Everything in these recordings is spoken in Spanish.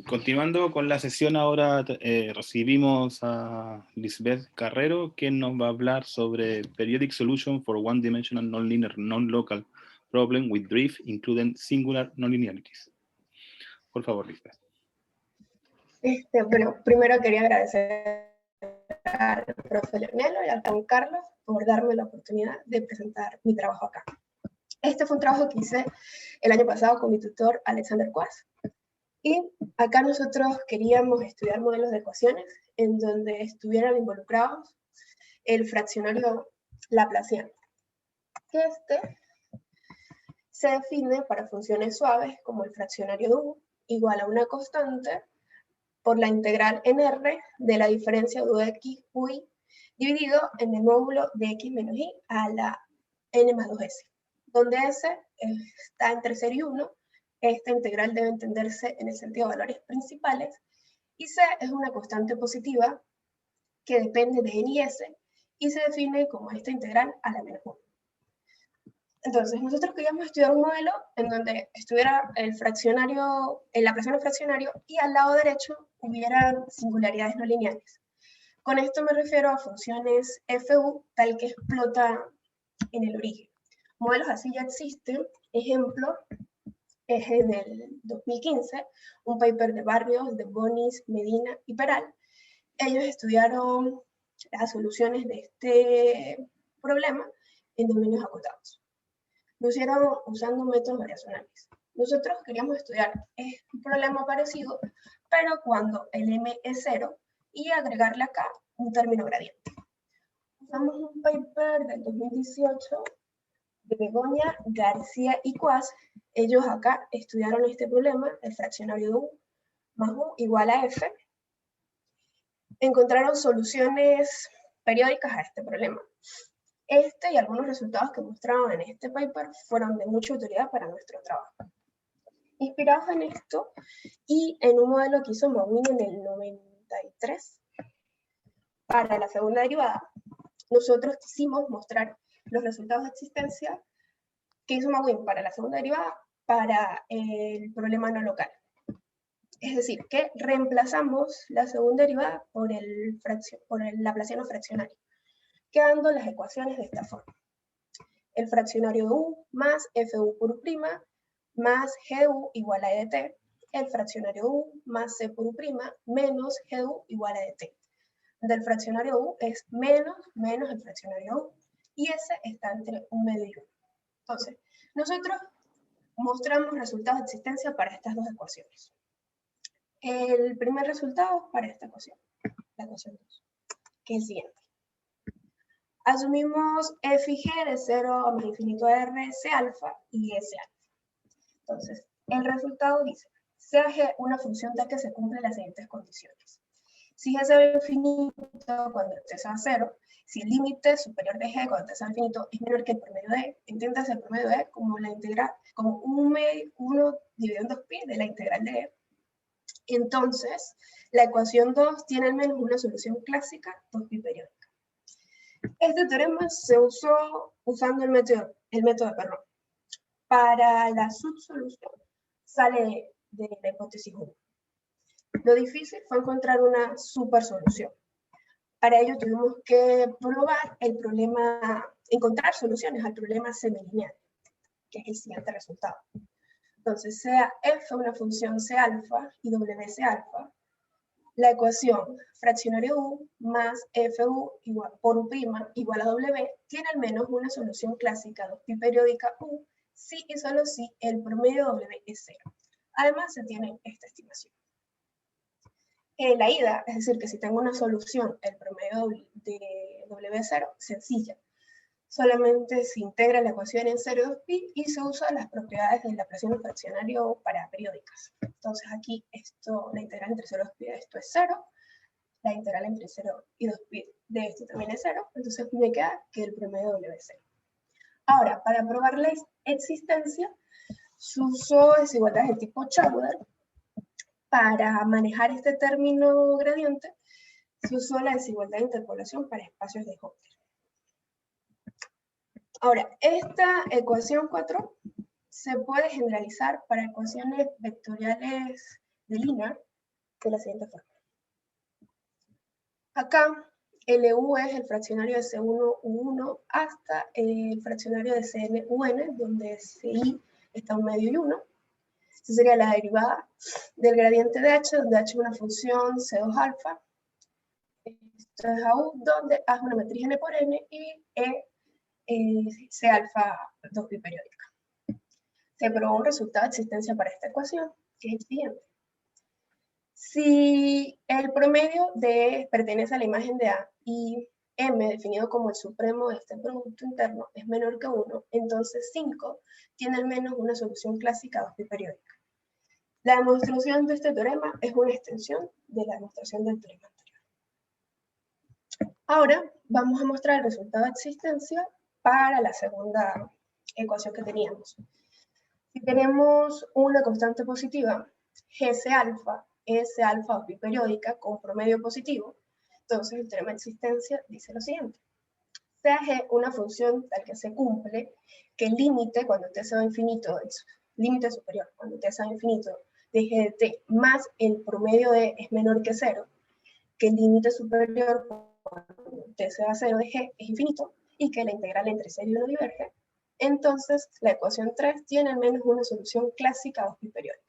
Continuando con la sesión ahora, recibimos a Lisbeth Carrero, quien nos va a hablar sobre Periodic Solution for One-Dimensional Non-Linear Non-Local Problem with Drift, including Singular Non-Linearities. Por favor, Lisbeth. Bueno, primero quería agradecer al profe Leonelo y al Juan Carlos por darme la oportunidad de presentar mi trabajo acá. Este fue un trabajo que hice el año pasado con mi tutor Alexander Quas. Y acá nosotros queríamos estudiar modelos de ecuaciones en donde estuvieran involucrados el fraccionario laplaciano. Este se define para funciones suaves como el fraccionario de U igual a una constante por la integral en R de la diferencia de x y dividido en el módulo de x menos y a la n más 2s, donde s está entre 0 y 1. Esta integral debe entenderse en el sentido de valores principales, y c es una constante positiva que depende de n y s, y se define como esta integral a la menos 1. Entonces, nosotros queríamos estudiar un modelo en donde estuviera el fraccionario, el laplaciano fraccionario, y al lado derecho hubieran singularidades no lineales. Con esto me refiero a funciones FU, tal que explota en el origen. Modelos así ya existen. Ejemplo, es en el 2015, un paper de Barrios, de Bonis, Medina y Peral. Ellos estudiaron las soluciones de este problema en dominios acotados. Lo hicieron usando métodos variacionales. Nosotros queríamos estudiar un problema parecido, pero cuando el m es 0, y agregarle acá un término gradiente. Usamos un paper del 2018 de Begoña, García y Quas. Ellos acá estudiaron este problema, el fraccionario de U más U igual a F. Encontraron soluciones periódicas a este problema. Este y algunos resultados que mostraban en este paper fueron de mucha utilidad para nuestro trabajo. Inspirados en esto y en un modelo que hizo Mawin en el 93 para la segunda derivada, nosotros quisimos mostrar los resultados de existencia que hizo Mawin para la segunda derivada para el problema no local. Es decir, que reemplazamos la segunda derivada por el laplaciano fraccionario, quedando las ecuaciones de esta forma. El fraccionario de U más FU por U' más GU igual a EDT, el fraccionario de U más C por U' menos GU igual a EDT. Del fraccionario U es menos el fraccionario U, y ese está entre un medio y 1. Entonces, nosotros mostramos resultados de existencia para estas dos ecuaciones. El primer resultado para esta ecuación, la ecuación 2, que es el siguiente. Asumimos f y g de 0 a más infinito de r, c alfa y s alfa. Entonces, el resultado dice, sea g una función tal que se cumplen las siguientes condiciones. Si g se va a infinito cuando t sea 0, si el límite superior de g cuando t sea infinito es menor que el promedio de e, entiéndase el promedio de e como la integral, como 1 dividido en 2pi de la integral de e. Entonces, la ecuación 2 tiene al menos una solución clásica 2pi periódica. Este teorema se usó usando el método de Perron. Para la subsolución sale de la hipótesis 1. Lo difícil fue encontrar una supersolución. Para ello tuvimos que probar el problema, encontrar soluciones al problema semilineal, que es el siguiente resultado. Entonces, sea f una función c alfa y w c alfa, la ecuación fraccionario U más FU por U' igual a W tiene al menos una solución clásica 2pi periódica U si y solo si el promedio W es 0. Además, se tiene esta estimación. La ida, es decir, que si tengo una solución, el promedio de W es 0, sencilla. Solamente se integra la ecuación en 0 y 2pi y se usan las propiedades del laplaciano fraccionario para periódicas. Entonces aquí la integral entre 0 y 2pi de esto es 0, la integral entre 0 y 2pi de esto también es 0, entonces me queda que el promedio W es 0. Ahora, para probar la existencia, se usó desigualdades de tipo Chowder. Para manejar este término gradiente, se usó la desigualdad de interpolación para espacios de Hopper. Ahora, esta ecuación 4 se puede generalizar para ecuaciones vectoriales de linear, de la siguiente forma. Acá, LU es el fraccionario de C1U1 hasta el fraccionario de CN-UN, donde CI está un medio y 1. Esta sería la derivada del gradiente de H, donde H es una función C2 alfa. Esto es AU, donde A es una matriz N por N y C alfa 2 biperiódica. Se probó un resultado de existencia para esta ecuación, que es el siguiente. Si el promedio de pertenece a la imagen de A y M, definido como el supremo de este producto interno, es menor que 1, entonces 5 tiene al menos una solución clásica 2 biperiódica. La demostración de este teorema es una extensión de la demostración del teorema anterior. Ahora vamos a mostrar el resultado de existencia para la segunda ecuación que teníamos. Si tenemos una constante positiva, GC alfa, S alfa biperiódica con promedio positivo, entonces el teorema de existencia dice lo siguiente. Sea G una función tal que se cumple, que el límite cuando t se va a infinito, el límite superior cuando t se va a infinito de G de t más el promedio de es menor que 0, que el límite superior cuando t se va a 0 de G es infinito y que la integral entre 0 y 1 diverge, entonces la ecuación 3 tiene al menos una solución clásica 2 biperiódica.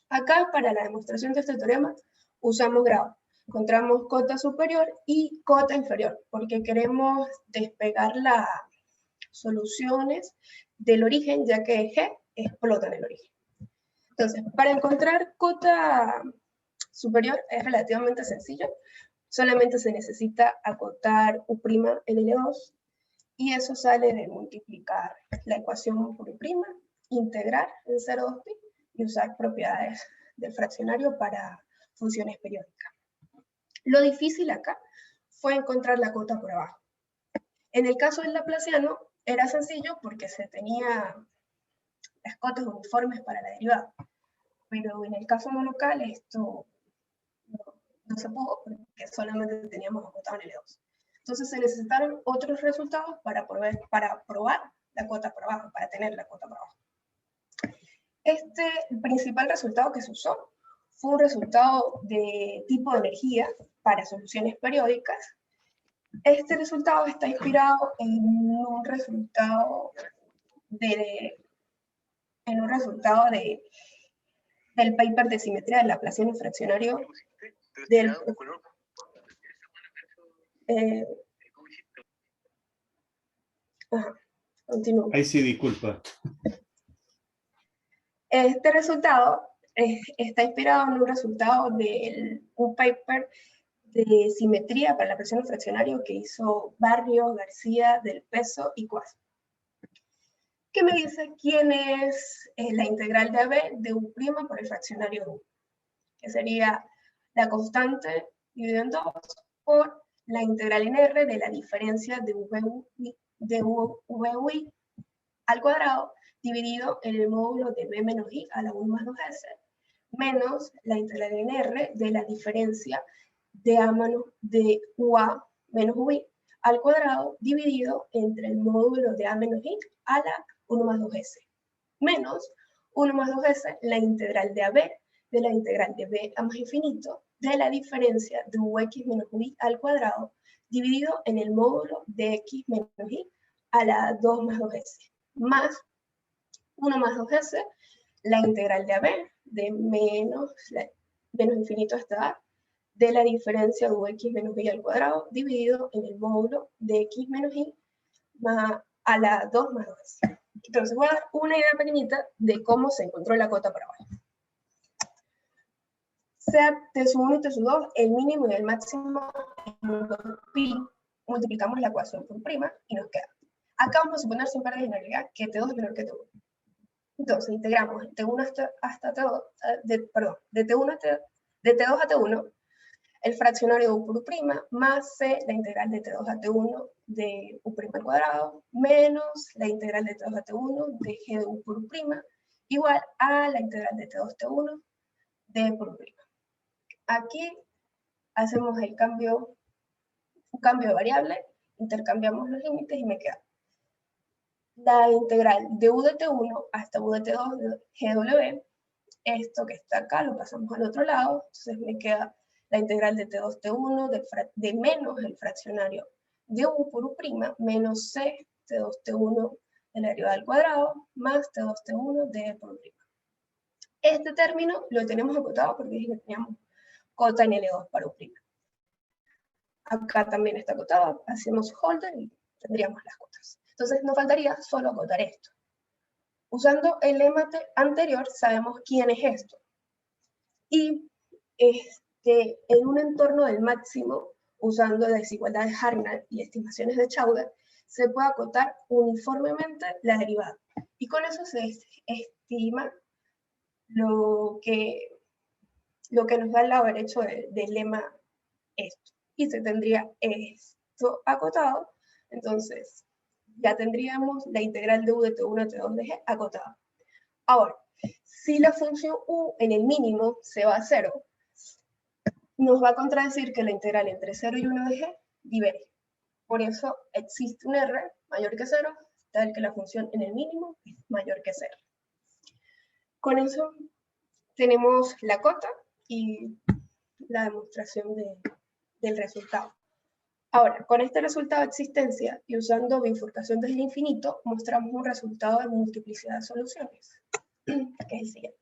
Acá, para la demostración de este teorema, usamos grado. Encontramos cota superior y cota inferior, porque queremos despegar las soluciones del origen, ya que G explota en el origen. Entonces, para encontrar cota superior es relativamente sencillo. Solamente se necesita acotar U' en L2, y eso sale de multiplicar la ecuación por U', integrar en 0,2pi y usar propiedades del fraccionario para funciones periódicas. Lo difícil acá fue encontrar la cota por abajo. En el caso del laplaciano era sencillo porque se tenía las cotas uniformes para la derivada, pero en el caso monocal esto no se pudo porque solamente teníamos acotado en L2. Entonces se necesitaron otros resultados para probar la cota por abajo, para tener la cota por abajo. El principal resultado que se usó fue un resultado de tipo de energía para soluciones periódicas. Este resultado está inspirado en un resultado del paper de simetría del laplaciano fraccionario del continúo. Ahí sí, disculpa. Este resultado está inspirado en un resultado de un paper de simetría para la presión fraccionario que hizo Barrio, García, Del Peso y Cuas. Que me dice quién es la integral de AB de U' por el fraccionario de U, que sería la constante dividido en 2 por la integral en R de la diferencia de VUI al cuadrado dividido en el módulo de B menos I a la 1 más 2S, menos la integral en R de la diferencia de UA menos UI al cuadrado dividido entre el módulo de A menos I a la 1 más 2S, menos 1 más 2S la integral de AB de la integral de B a más infinito de la diferencia de UX menos UI al cuadrado dividido en el módulo de X menos I a la 2 más 2S, más 1 más 2S, la integral de AB, de menos infinito hasta A, de la diferencia de UX menos Y al cuadrado, dividido en el módulo de X menos Y más a la 2 más 2S. Entonces voy a dar una idea pequeñita de cómo se encontró la cota para abajo. Sea T1 y T2, el mínimo y el máximo en 2pi, multiplicamos la ecuación por prima y nos queda. Acá vamos a suponer sin pérdida de generalidad que T2 es menor que T1. Entonces integramos de T2 a T1 el fraccionario de U por U' más C, la integral de T2 a T1 de U' al cuadrado, menos la integral de T2 a T1 de G de U por U', igual a la integral de T2 a T1 de U por U'. Aquí hacemos un cambio de variable, intercambiamos los límites y me queda la integral de U de T1 hasta U de T2 de GW esto que está acá lo pasamos al otro lado, entonces me queda la integral de T2, T1 de menos el fraccionario de U por U' menos C T2, T1 de la derivada al cuadrado más T2, T1 de E por U'. Este término lo tenemos acotado porque dije que teníamos cota en L2 para U'. Acá también está acotado, hacemos holder y tendríamos las cotas. Entonces nos faltaría solo acotar esto. Usando el lema anterior sabemos quién es esto. Y en un entorno del máximo, usando desigualdad de Hartnett y estimaciones de Chowder, se puede acotar uniformemente la derivada. Y con eso se estima lo que nos da el lado derecho del lema esto. Y se tendría esto acotado, entonces ya tendríamos la integral de U de T1 a T2 de G acotada. Ahora, si la función U en el mínimo se va a 0, nos va a contradecir que la integral entre 0 y 1 de G diverge. Por eso existe un R mayor que 0, tal que la función en el mínimo es mayor que 0. Con eso tenemos la cota y la demostración del resultado. Ahora, con este resultado de existencia y usando bifurcación desde el infinito, mostramos un resultado de multiplicidad de soluciones, que es el siguiente.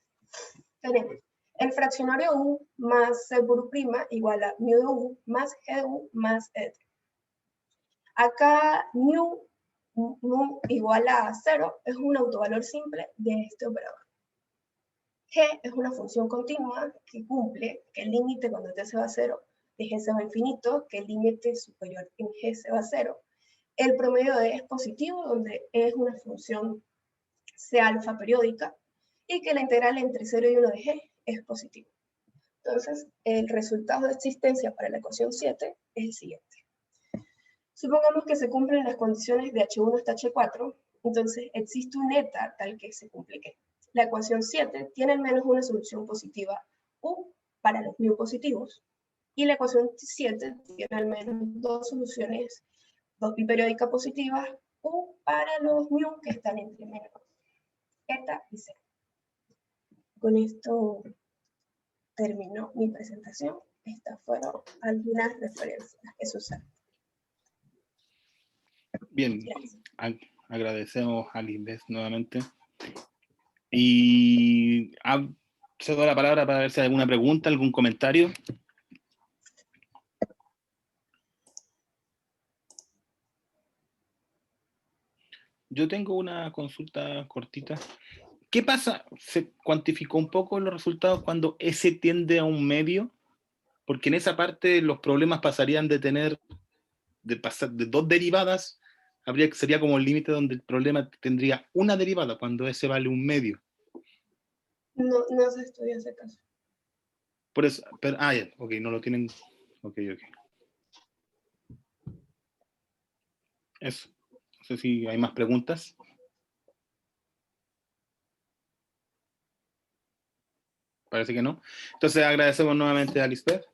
Tenemos el fraccionario U más C por U' igual a mu de U más G de U más E de T. Acá mu igual a 0 es un autovalor simple de este operador. G es una función continua que cumple que el límite cuando t se va a 0 de G se va a infinito, que el límite superior en G se va a 0. El promedio de E es positivo, donde E es una función C alfa periódica, y que la integral entre 0 y 1 de G es positivo. Entonces, el resultado de existencia para la ecuación 7 es el siguiente. Supongamos que se cumplen las condiciones de H1 hasta H4, entonces existe un eta tal que se cumple que la ecuación 7 tiene al menos una solución positiva U para los mu positivos, y la ecuación 7 tiene al menos dos soluciones, dos biperiódicas positivas, U para los mu que están entre menos eta y 0. Con esto terminó mi presentación. Estas fueron algunas referencias que se usaron. Bien, agradecemos a Lisbeth nuevamente. Y cedo la palabra para ver si hay alguna pregunta, algún comentario. Yo tengo una consulta cortita. ¿Qué pasa? ¿Se cuantificó un poco los resultados cuando S tiende a un medio? Porque en esa parte los problemas pasarían de tener, de pasar de dos derivadas, sería como el límite donde el problema tendría una derivada cuando S vale un medio. No se estudia ese caso. Por eso, pero, ya, ok, no lo tienen. Ok. Eso. No sé si hay más preguntas. Parece que no. Entonces agradecemos nuevamente a Lisbeth.